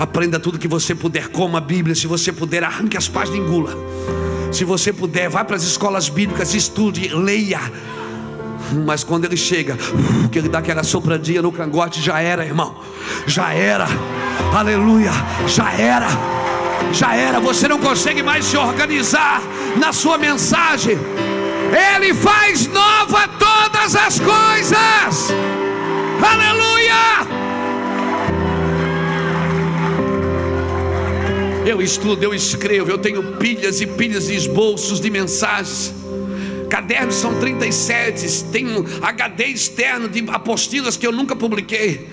Aprenda tudo que você puder, coma a Bíblia. Se você puder, arranque as páginas e engula. Se você puder, vá para as escolas bíblicas, estude, leia. Mas quando ele chega, que ele dá aquela sopradinha no cangote, já era, irmão. Já era. Aleluia. Já era. Já era. Você não consegue mais se organizar na sua mensagem. Ele faz nova todas as coisas. Aleluia. Eu estudo, eu escrevo, eu tenho pilhas e pilhas de esboços de mensagens. Cadernos são 37, tem um HD externo de apostilas que eu nunca publiquei.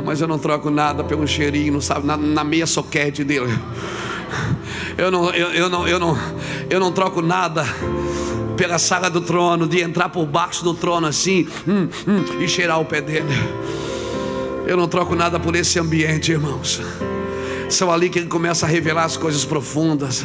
Mas eu não troco nada pelo cheirinho, sabe, na meia soquete dele. Eu não troco nada pela sala do trono, de entrar por baixo do trono assim e cheirar o pé dele. Eu não troco nada por esse ambiente, irmãos. São ali que ele começa a revelar as coisas profundas.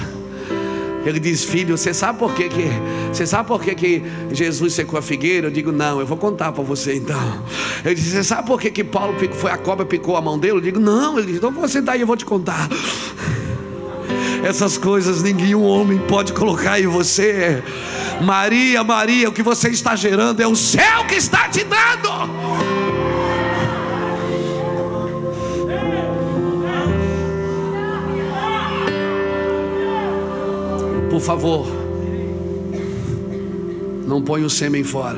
Ele diz: filho, você sabe por que Jesus secou a figueira? Eu digo: não, eu vou contar para você então. Ele diz: você sabe por que Paulo foi a cobra picou a mão dele? Eu digo: não. Ele diz: então você daí, eu vou te contar. Essas coisas nenhum homem pode colocar em você. Maria, Maria, o que você está gerando é o céu que está te dando. Por favor, não põe o sêmen fora.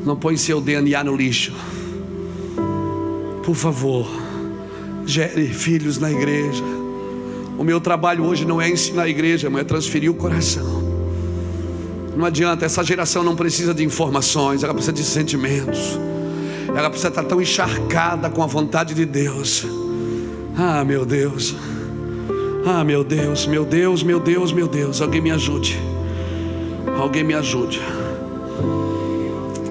Não põe seu DNA no lixo. Por favor, gere filhos na igreja. O meu trabalho hoje não é ensinar a igreja, mas é transferir o coração. Não adianta, essa geração não precisa de informações, ela precisa de sentimentos. Ela precisa estar tão encharcada com a vontade de Deus. Ah, meu Deus. Ah, meu Deus, meu Deus, meu Deus, meu Deus. Alguém me ajude. Alguém me ajude.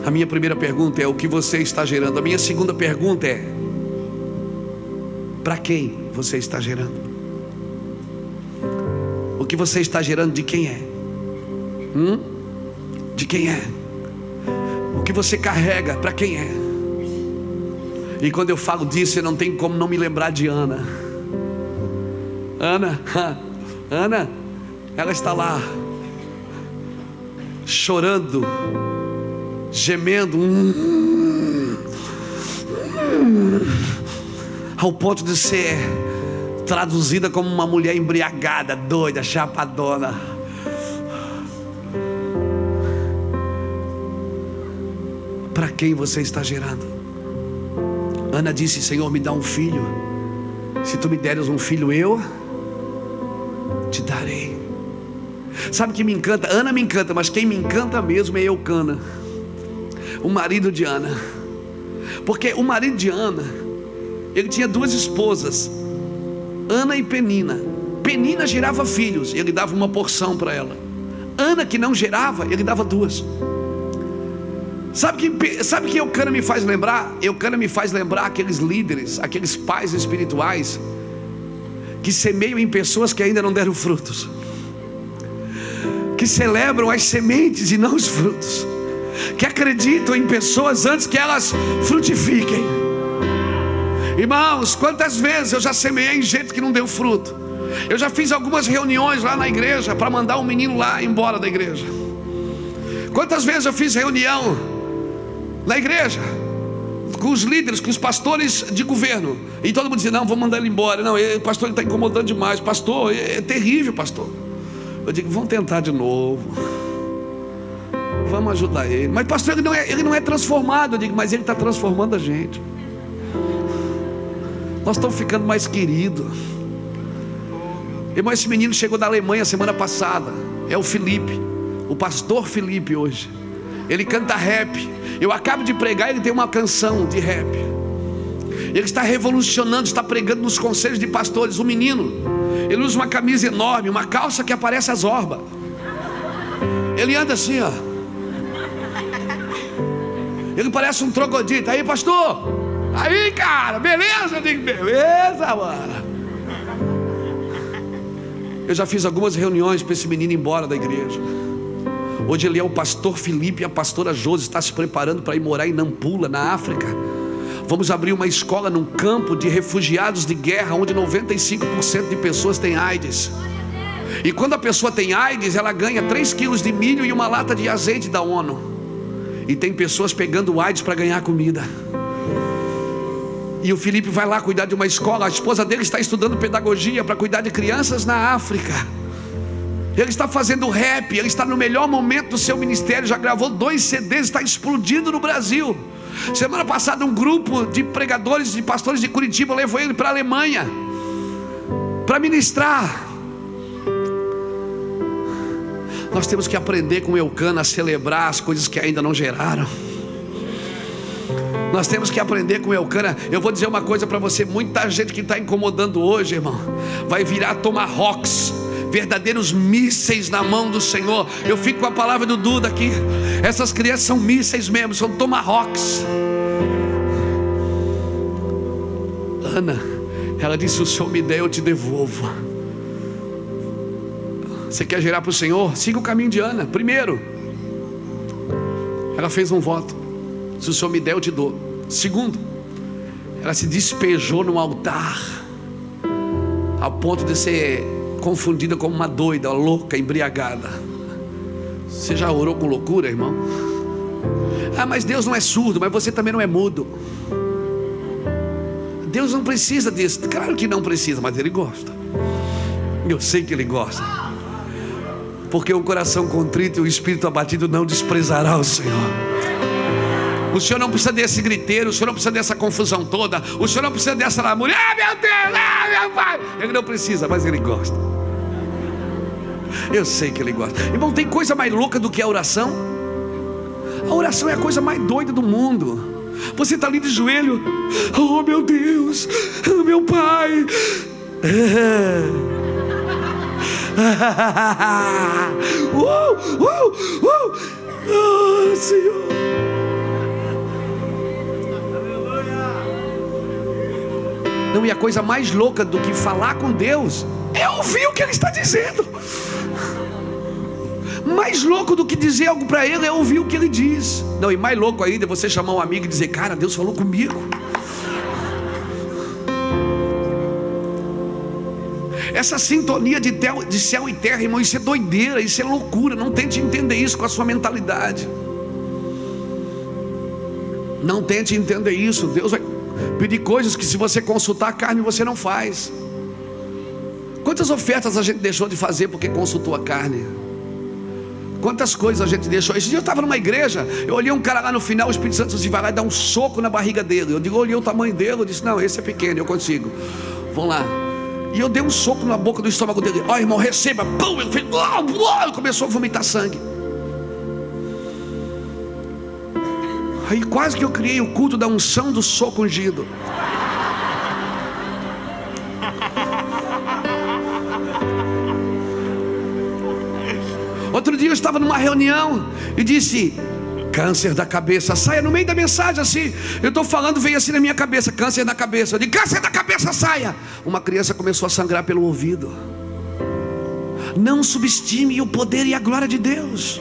A minha primeira pergunta é: o que você está gerando? A minha segunda pergunta é: para quem você está gerando? O que você está gerando, de quem é? De quem é? O que você carrega, para quem é? E quando eu falo disso, eu não tenho como não me lembrar de Ana. Ana, ela está lá, chorando, gemendo, ao ponto de ser traduzida como uma mulher embriagada, doida, chapadona. Para quem você está gerando? Ana disse: Senhor, me dá um filho. Se tu me deres um filho, eu te darei. Sabe o que me encanta? Ana me encanta, mas quem me encanta mesmo é Eucana, o marido de Ana. Porque o marido de Ana, ele tinha duas esposas, Ana e Penina. Penina gerava filhos, ele dava uma porção para ela. Ana, que não gerava, ele dava duas. Sabe que Eucana me faz lembrar? Eucana me faz lembrar aqueles líderes, aqueles pais espirituais que semeiam em pessoas que ainda não deram frutos, que celebram as sementes e não os frutos, que acreditam em pessoas antes que elas frutifiquem. Irmãos, quantas vezes eu já semeei em gente que não deu fruto. Eu já fiz algumas reuniões lá na igreja para mandar um menino lá embora da igreja. Quantas vezes eu fiz reunião na igreja com os líderes, com os pastores de governo, e todo mundo dizia: não, vou mandar ele embora. Não, o pastor está incomodando demais. Pastor, é terrível, pastor. Eu digo: vamos tentar de novo, vamos ajudar ele. Mas pastor, ele não é transformado. Eu digo: mas ele está transformando a gente. Nós estamos ficando mais queridos. Irmão, esse menino chegou da Alemanha semana passada. É o Felipe, o pastor Felipe hoje. Ele canta rap. Eu acabo de pregar, ele tem uma canção de rap. Ele está revolucionando, está pregando nos conselhos de pastores. O menino, ele usa uma camisa enorme, uma calça que aparece as orbas. Ele anda assim, ó. Ele parece um troglodita. Aí, pastor, aí, cara, beleza? Eu digo: beleza, mano. Eu já fiz algumas reuniões para esse menino ir embora da igreja. Hoje ele é o pastor Felipe e a pastora Josi está se preparando para ir morar em Nampula, na África. Vamos abrir uma escola num campo de refugiados de guerra, onde 95% de pessoas têm AIDS. E quando a pessoa tem AIDS, ela ganha 3 quilos de milho e uma lata de azeite da ONU. E tem pessoas pegando AIDS para ganhar comida. E o Felipe vai lá cuidar de uma escola. A esposa dele está estudando pedagogia para cuidar de crianças na África. Ele está fazendo rap, ele está no melhor momento do seu ministério. Já gravou 2 CDs, está explodindo no Brasil. Semana passada um grupo de pregadores, de pastores de Curitiba levou ele para a Alemanha para ministrar. Nós temos que aprender com Eucana a celebrar as coisas que ainda não geraram. Nós temos que aprender com Eucana. Eu vou dizer uma coisa para você: muita gente que está incomodando hoje, irmão, vai virar tomahawks, verdadeiros mísseis na mão do Senhor. Eu fico com a palavra do Duda aqui. Essas crianças são mísseis mesmo, são tomahawks. Ana, ela disse: o Senhor me der, eu te devolvo. Você quer gerar para o Senhor? Siga o caminho de Ana. Primeiro, ela fez um voto: se o Senhor me der, eu te dou. Segundo, ela se despejou no altar, ao ponto de ser confundida como uma doida, uma louca, embriagada. Você já orou com loucura, irmão? Ah, mas Deus não é surdo, mas você também não é mudo. Deus não precisa disso. Claro que não precisa, mas Ele gosta. Eu sei que Ele gosta. Porque o coração contrito e o espírito abatido não desprezará o Senhor. O Senhor não precisa desse griteiro, o Senhor não precisa dessa confusão toda, o Senhor não precisa dessa lamúria. Ah, meu Deus, ah, meu Pai. Ele não precisa, mas Ele gosta. Eu sei que Ele gosta. Irmão, tem coisa mais louca do que a oração? A oração é a coisa mais doida do mundo. Você está ali de joelho: oh meu Deus, oh meu Pai. Oh Senhor. Não, e a coisa mais louca do que falar com Deus é ouvir o que Ele está dizendo. Mais louco do que dizer algo para Ele é ouvir o que Ele diz. Não, e mais louco ainda é você chamar um amigo e dizer: cara, Deus falou comigo. Essa sintonia de céu e terra, irmão, isso é doideira, isso é loucura. Não tente entender isso com a sua mentalidade. Não tente entender isso. Deus vai pedir coisas que, se você consultar a carne, você não faz. Quantas ofertas a gente deixou de fazer porque consultou a carne? Quantas coisas a gente deixou? Esse dia eu estava numa igreja, eu olhei um cara lá no final, o Espírito Santo disse: vai lá e dá um soco na barriga dele. Eu olhei o tamanho dele, eu disse: não, esse é pequeno, eu consigo. Vamos lá. E eu dei um soco na boca do estômago dele. Ó, irmão, receba. Pum, ele fez, ele começou a vomitar sangue. Aí quase que eu criei o culto da unção do soco ungido. Outro dia eu estava numa reunião e disse: câncer da cabeça, saia. No meio da mensagem assim, eu estou falando, veio assim na minha cabeça: câncer da cabeça. Eu disse: câncer da cabeça, saia. Uma criança começou a sangrar pelo ouvido. Não subestime o poder e a glória de Deus.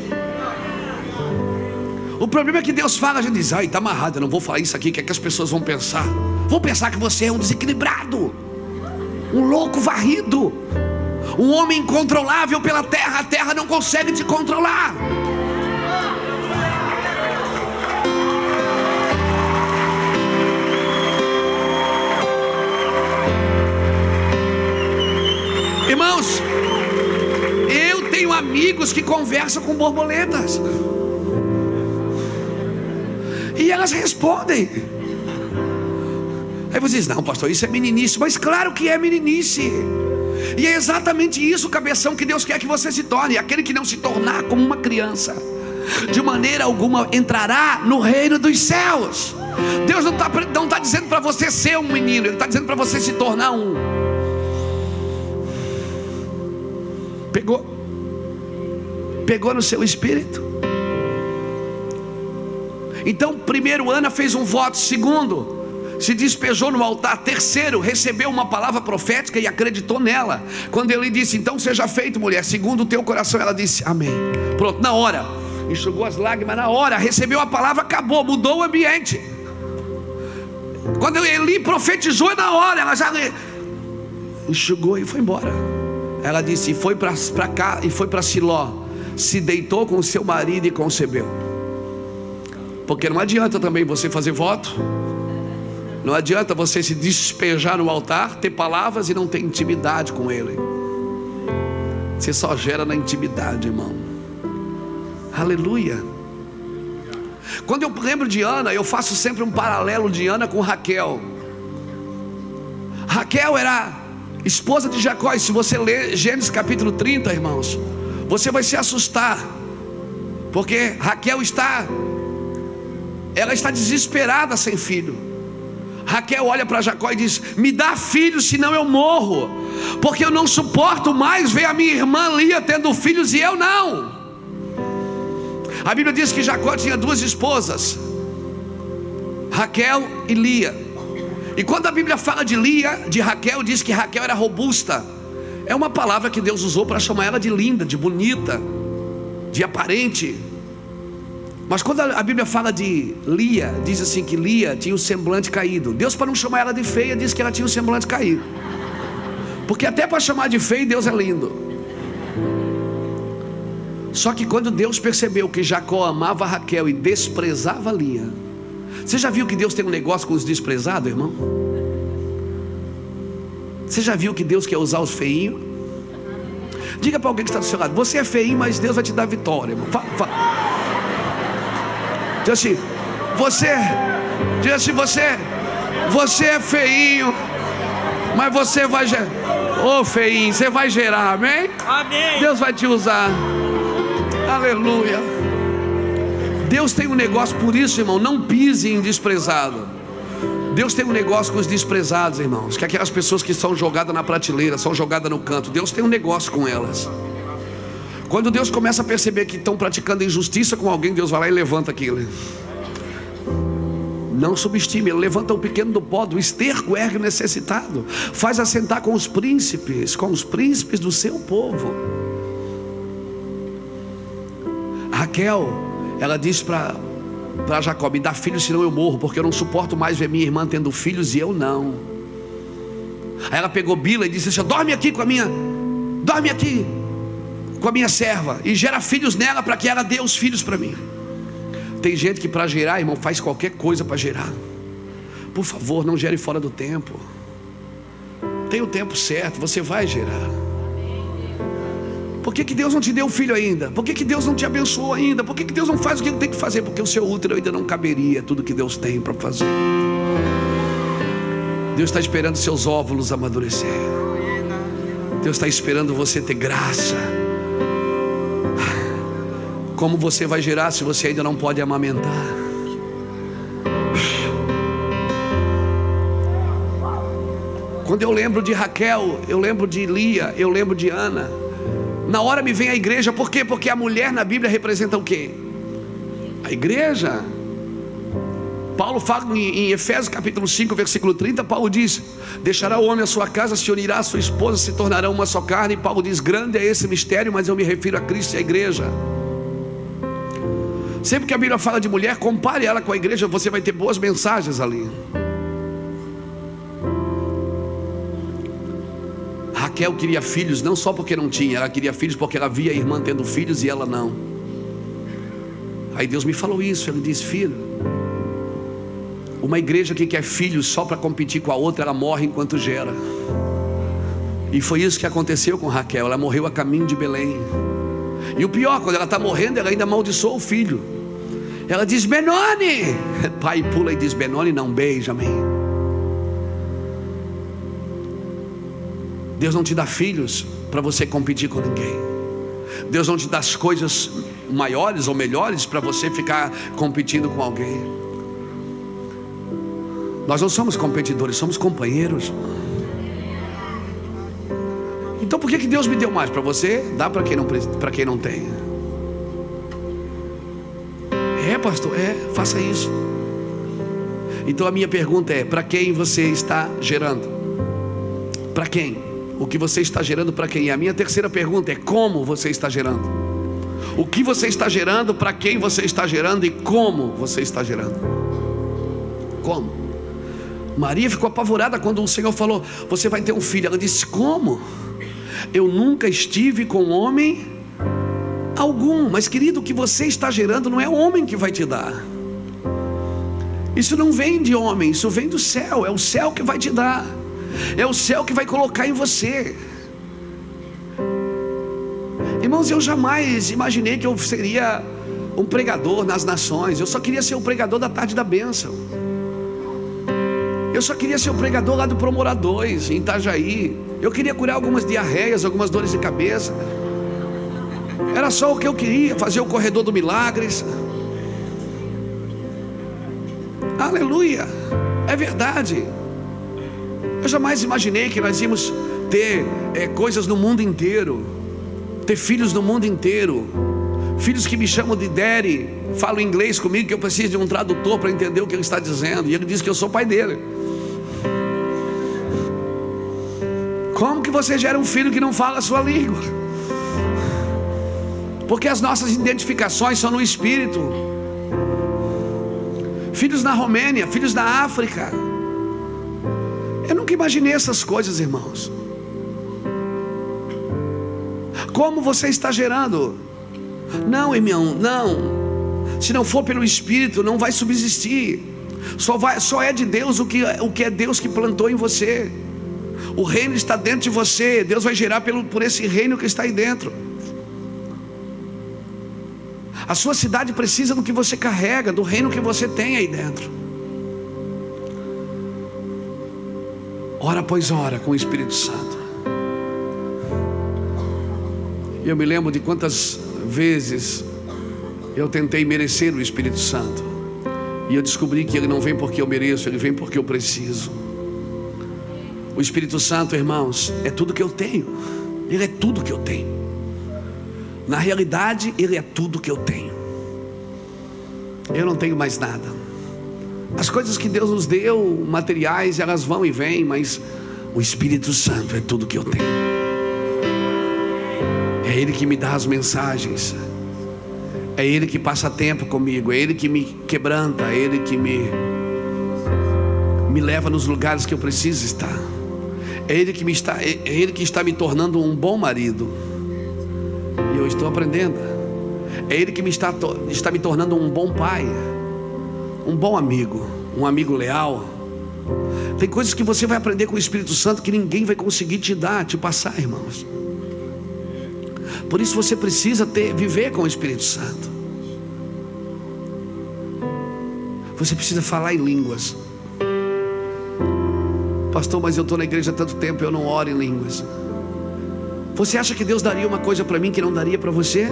O problema é que Deus fala, a gente diz: ai, está amarrado, eu não vou falar isso aqui, o que é que as pessoas vão pensar? Vão pensar que você é um desequilibrado, um louco varrido, um homem incontrolável pela terra. A terra não consegue te controlar. Irmãos, eu tenho amigos que conversam com borboletas e elas respondem. Aí você diz: não, pastor, isso é meninice. Mas claro que é meninice. E é exatamente isso, cabeção, que Deus quer que você se torne. Aquele que não se tornar como uma criança, de maneira alguma entrará no reino dos céus. Deus não está dizendo para você ser um menino, Ele está dizendo para você se tornar um. Pegou no seu espírito? Então, primeiro, Ana fez um voto. Segundo, se despejou no altar. Terceiro, recebeu uma palavra profética e acreditou nela. Quando ele disse: então seja feito, mulher, segundo o teu coração, ela disse: amém. Pronto, na hora, enxugou as lágrimas, na hora, recebeu a palavra, acabou, mudou o ambiente. Quando Eli profetizou na hora, ela já enxugou e foi embora. Ela disse, e foi para cá, e foi para Siló, se deitou com seu marido e concebeu. Porque não adianta também você fazer voto, não adianta você se despejar no altar, ter palavras e não ter intimidade com Ele. Você só gera na intimidade, irmão. Aleluia. Quando eu lembro de Ana, eu faço sempre um paralelo de Ana com Raquel. Raquel era esposa de Jacó. E se você ler Gênesis capítulo 30, irmãos, você vai se assustar, porque Raquel está desesperada sem filho. Raquel olha para Jacó e diz, me dá filho, senão eu morro, porque eu não suporto mais ver a minha irmã Lia tendo filhos e eu não. A Bíblia diz que Jacó tinha duas esposas, Raquel e Lia. E quando a Bíblia fala de Lia, de Raquel, diz que Raquel era robusta. É uma palavra que Deus usou para chamar ela de linda, de bonita, de aparente. Mas quando a Bíblia fala de Lia, diz assim que Lia tinha o semblante caído. Deus, para não chamar ela de feia, disse que ela tinha o semblante caído, porque até para chamar de feia, Deus é lindo. Só que quando Deus percebeu que Jacó amava Raquel e desprezava Lia. Você já viu que Deus tem um negócio com os desprezados, irmão? Você já viu que Deus quer usar os feinhos? Diga para alguém que está do seu lado, você é feinho, mas Deus vai te dar vitória, irmão. Fala. Diz assim, você é feinho, mas você vai gerar. Ô feinho, você vai gerar, amém? Amém. Deus vai te usar. Aleluia. Deus tem um negócio, por isso, irmão, não pise em desprezado. Deus tem um negócio com os desprezados, irmãos, que aquelas pessoas que são jogadas na prateleira, são jogadas no canto. Deus tem um negócio com elas. Quando Deus começa a perceber que estão praticando injustiça com alguém, Deus vai lá e levanta aquilo. Não subestime, Ele levanta o pequeno do pó, do esterco ergue o necessitado, faz assentar com os príncipes do seu povo. Raquel, ela diz para Jacó, me dá filhos senão eu morro, porque eu não suporto mais ver minha irmã tendo filhos e eu não. Aí ela pegou Bila e disse assim, dorme aqui com a minha serva e gera filhos nela, para que ela dê os filhos para mim. Tem gente que para gerar, irmão, faz qualquer coisa para gerar. Por favor, não gere fora do tempo. Tem o tempo certo, você vai gerar. Por que Deus não te deu um filho ainda? Por que Deus não te abençoou ainda? Por que Deus não faz o que Ele tem que fazer? Porque o seu útero ainda não caberia tudo que Deus tem para fazer. Deus está esperando seus óvulos amadurecer. Deus está esperando você ter graça. Como você vai gerar se você ainda não pode amamentar? Quando eu lembro de Raquel, eu lembro de Lia, eu lembro de Ana. Na hora me vem a igreja. Por quê? Porque a mulher na Bíblia representa o quê? A igreja. Paulo fala em Efésios capítulo 5, versículo 30, Paulo diz, deixará o homem a sua casa, se unirá a sua esposa, se tornarão uma só carne. E Paulo diz, grande é esse mistério, mas eu me refiro a Cristo e a igreja. Sempre que a Bíblia fala de mulher, compare ela com a igreja, você vai ter boas mensagens ali. Raquel queria filhos não só porque não tinha, ela queria filhos porque ela via a irmã tendo filhos e ela não. Aí Deus me falou isso, Ele disse, filho, uma igreja que quer filhos só para competir com a outra, ela morre enquanto gera. E foi isso que aconteceu com Raquel, ela morreu a caminho de Belém. E o pior, quando ela está morrendo, ela ainda amaldiçoou o filho. Ela diz, Benoni. Pai pula e diz, Benoni não, Benjamim. Deus não te dá filhos para você competir com ninguém. Deus não te dá as coisas maiores ou melhores para você ficar competindo com alguém. Nós não somos competidores, somos companheiros. Então por que Deus me deu mais? Para você, dá para quem não tem. É, pastor, faça isso. Então a minha pergunta é, para quem você está gerando? Para quem? O que você está gerando para quem? E a minha terceira pergunta é, como você está gerando? O que você está gerando, para quem você está gerando e como você está gerando? Como? Maria ficou apavorada quando o Senhor falou: você vai ter um filho. Ela disse: como? Eu nunca estive com homem algum. Mas querido, o que você está gerando não é homem que vai te dar. Isso não vem de homem, isso vem do céu. É o céu que vai te dar, é o céu que vai colocar em você. Irmãos, eu jamais imaginei que eu seria um pregador nas nações. Eu só queria ser o pregador da tarde da bênção. Eu só queria ser o pregador lá do Promora 2, em Itajaí. Eu queria curar algumas diarreias, algumas dores de cabeça. Era só o que eu queria, fazer o corredor do milagres. Aleluia, é verdade. Eu jamais imaginei que nós íamos ter coisas no mundo inteiro, ter filhos no mundo inteiro, filhos que me chamam de Daddy, falam inglês comigo, que eu preciso de um tradutor para entender o que ele está dizendo, e ele diz que eu sou pai dele. Como que você gera um filho que não fala a sua língua? Porque as nossas identificações são no espírito. Filhos na Romênia, filhos da África. Eu nunca imaginei essas coisas, irmãos. Como você está gerando? Não, irmão, não. Se não for pelo Espírito, não vai subsistir. Só é de Deus o que é Deus que plantou em você. O reino está dentro de você. Deus vai gerar por esse reino que está aí dentro. A sua cidade precisa do que você carrega, do reino que você tem aí dentro. Hora após hora com o Espírito Santo. Eu me lembro de quantas vezes eu tentei merecer o Espírito Santo, e eu descobri que ele não vem porque eu mereço, ele vem porque eu preciso. O Espírito Santo, irmãos, é tudo que eu tenho. Ele é tudo que eu tenho. Na realidade, ele é tudo que eu tenho. Eu não tenho mais nada. As coisas que Deus nos deu, materiais, elas vão e vêm, mas o Espírito Santo é tudo que eu tenho. É Ele que me dá as mensagens, é Ele que passa tempo comigo, é Ele que me quebranta, é Ele que me leva nos lugares que eu preciso estar. É Ele que está me tornando um bom marido, e eu estou aprendendo. É Ele que está me tornando um bom pai, um bom amigo, um amigo leal. Tem coisas que você vai aprender com o Espírito Santo que ninguém vai conseguir te passar, irmãos. Por isso você precisa viver com o Espírito Santo. Você precisa falar em línguas. Pastor, mas eu estou na igreja há tanto tempo, eu não oro em línguas. Você acha que Deus daria uma coisa para mim que não daria para você?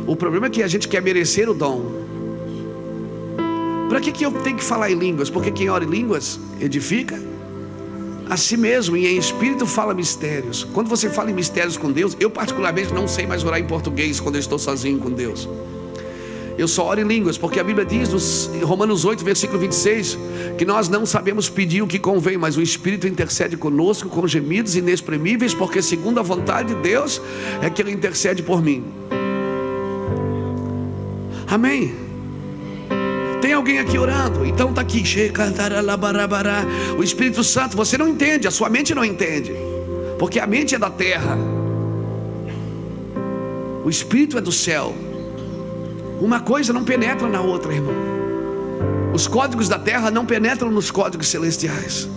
O problema é que a gente quer merecer o dom. Para que eu tenho que falar em línguas? Porque quem ora em línguas edifica a si mesmo, e em espírito fala mistérios. Quando você fala em mistérios com Deus, eu particularmente não sei mais orar em português quando eu estou sozinho com Deus. Eu só oro em línguas, porque a Bíblia diz em Romanos 8, versículo 26, que nós não sabemos pedir o que convém, mas o Espírito intercede conosco com gemidos inexprimíveis, porque segundo a vontade de Deus é que Ele intercede por mim. Amém? Tem alguém aqui orando? Então está aqui. O Espírito Santo, você não entende, a sua mente não entende, porque a mente é da terra, o Espírito é do céu. Uma coisa não penetra na outra, irmão. Os códigos da terra não penetram nos códigos celestiais.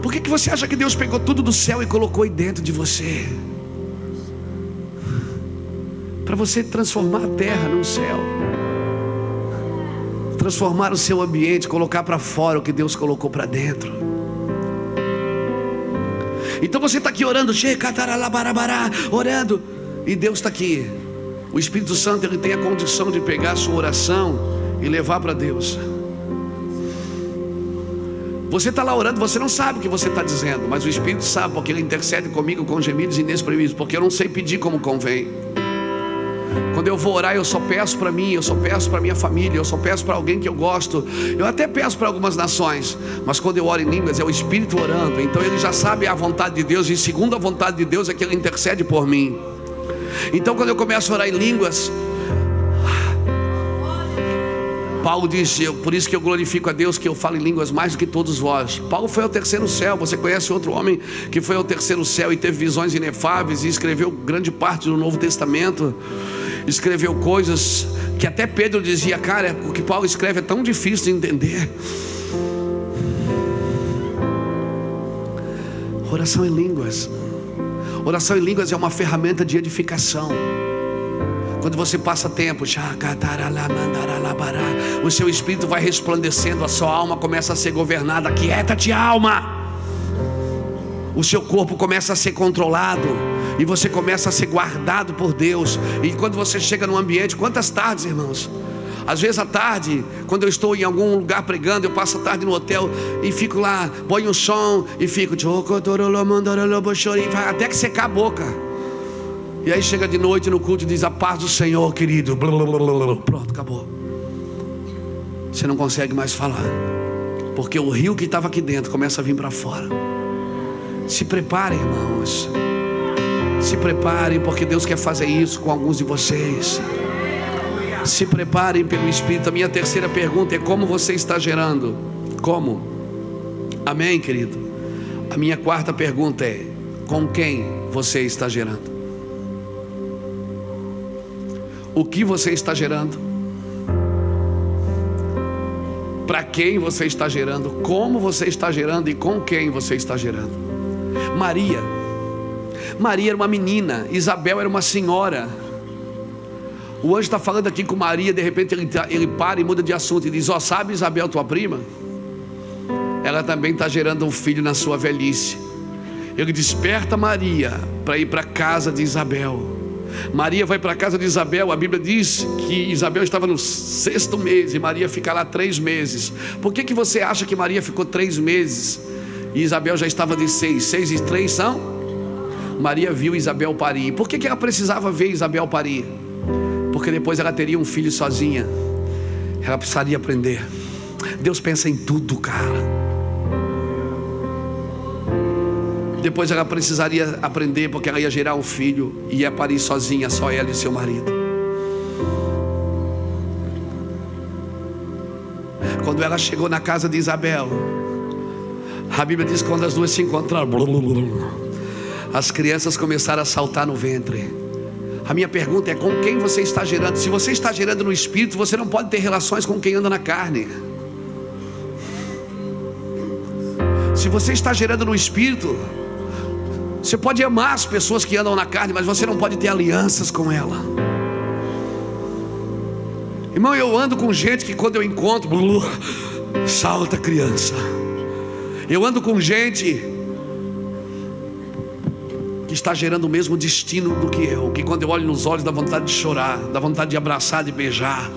Por que você acha que Deus pegou tudo do céu e colocou aí dentro de você? Para você transformar a terra num céu, transformar o seu ambiente, colocar para fora o que Deus colocou para dentro. Então você está aqui orando, orando, e Deus está aqui. O Espírito Santo, ele tem a condição de pegar a sua oração e levar para Deus. Você está lá orando, você não sabe o que você está dizendo, mas o Espírito sabe, porque ele intercede comigo com gemidos inexprimíveis, porque eu não sei pedir como convém. Quando eu vou orar, eu só peço para mim, eu só peço para minha família, eu só peço para alguém que eu gosto, eu até peço para algumas nações, mas quando eu oro em línguas é o Espírito orando, então ele já sabe a vontade de Deus, e segundo a vontade de Deus é que ele intercede por mim. Então quando eu começo a orar em línguas, Paulo diz: por isso que eu glorifico a Deus que eu falo em línguas mais do que todos vós. Paulo foi ao terceiro céu. Você conhece outro homem que foi ao terceiro céu e teve visões inefáveis e escreveu grande parte do Novo Testamento? Escreveu coisas que até Pedro dizia: cara, o que Paulo escreve é tão difícil de entender. Oração em línguas. Oração em línguas é uma ferramenta de edificação. Quando você passa tempo, o seu espírito vai resplandecendo, a sua alma começa a ser governada. Aquieta-te, alma. O seu corpo começa a ser controlado e você começa a ser guardado por Deus. E quando você chega num ambiente, quantas tardes, irmãos? Às vezes à tarde, quando eu estou em algum lugar pregando, eu passo a tarde no hotel e fico lá, ponho um som e fico até que secar a boca. E aí chega de noite no culto e diz: a paz do Senhor, querido. Pronto, acabou. Você não consegue mais falar, porque o rio que estava aqui dentro começa a vir para fora. Se preparem, irmãos. Se preparem, porque Deus quer fazer isso com alguns de vocês. Se preparem pelo Espírito. A minha terceira pergunta é: como você está gerando? Como? Amém, querido? A minha quarta pergunta é: com quem você está gerando? O que você está gerando? Para quem você está gerando? Como você está gerando e com quem você está gerando? Maria era uma menina, Isabel era uma senhora. O anjo está falando aqui com Maria. De repente ele para e muda de assunto e diz: ó, sabe Isabel, tua prima? Ela também está gerando um filho na sua velhice. Ele desperta Maria para ir para a casa de Isabel. Maria vai para a casa de Isabel. A Bíblia diz que Isabel estava no 6º mês e Maria fica lá 3 meses. Por que você acha que Maria ficou 3 meses e Isabel já estava de 6? 6 e 3 são? Maria viu Isabel parir. Por que ela precisava ver Isabel parir? Porque depois ela teria um filho sozinha. Ela precisaria aprender. Deus pensa em tudo, cara. Depois ela precisaria aprender, porque ela ia gerar um filho e ia parir sozinha, só ela e seu marido. Quando ela chegou na casa de Isabel, a Bíblia diz que quando as duas se encontraram, as crianças começaram a saltar no ventre. A minha pergunta é: com quem você está gerando? Se você está gerando no Espírito, você não pode ter relações com quem anda na carne. Se você está gerando no Espírito, você pode amar as pessoas que andam na carne, mas você não pode ter alianças com ela. Irmão, eu ando com gente que quando eu encontro, salta criança. Eu ando com gente que está gerando o mesmo destino do que eu, que quando eu olho nos olhos dá vontade de chorar, dá vontade de abraçar, de beijar.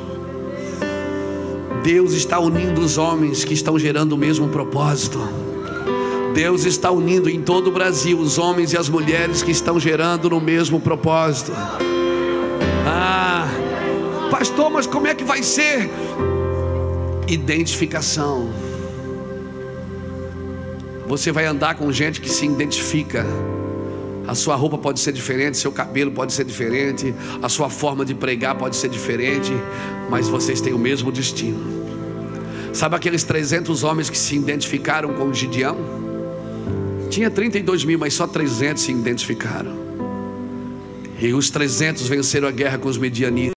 Deus está unindo os homens que estão gerando o mesmo propósito. Deus está unindo em todo o Brasil os homens e as mulheres que estão gerando no mesmo propósito. Pastor, mas como é que vai ser? Identificação. Você vai andar com gente que se identifica. A sua roupa pode ser diferente, seu cabelo pode ser diferente, a sua forma de pregar pode ser diferente, mas vocês têm o mesmo destino. Sabe aqueles 300 homens que se identificaram com Gideão? Tinha 32 mil, mas só 300 se identificaram. E os 300 venceram a guerra com os medianitas.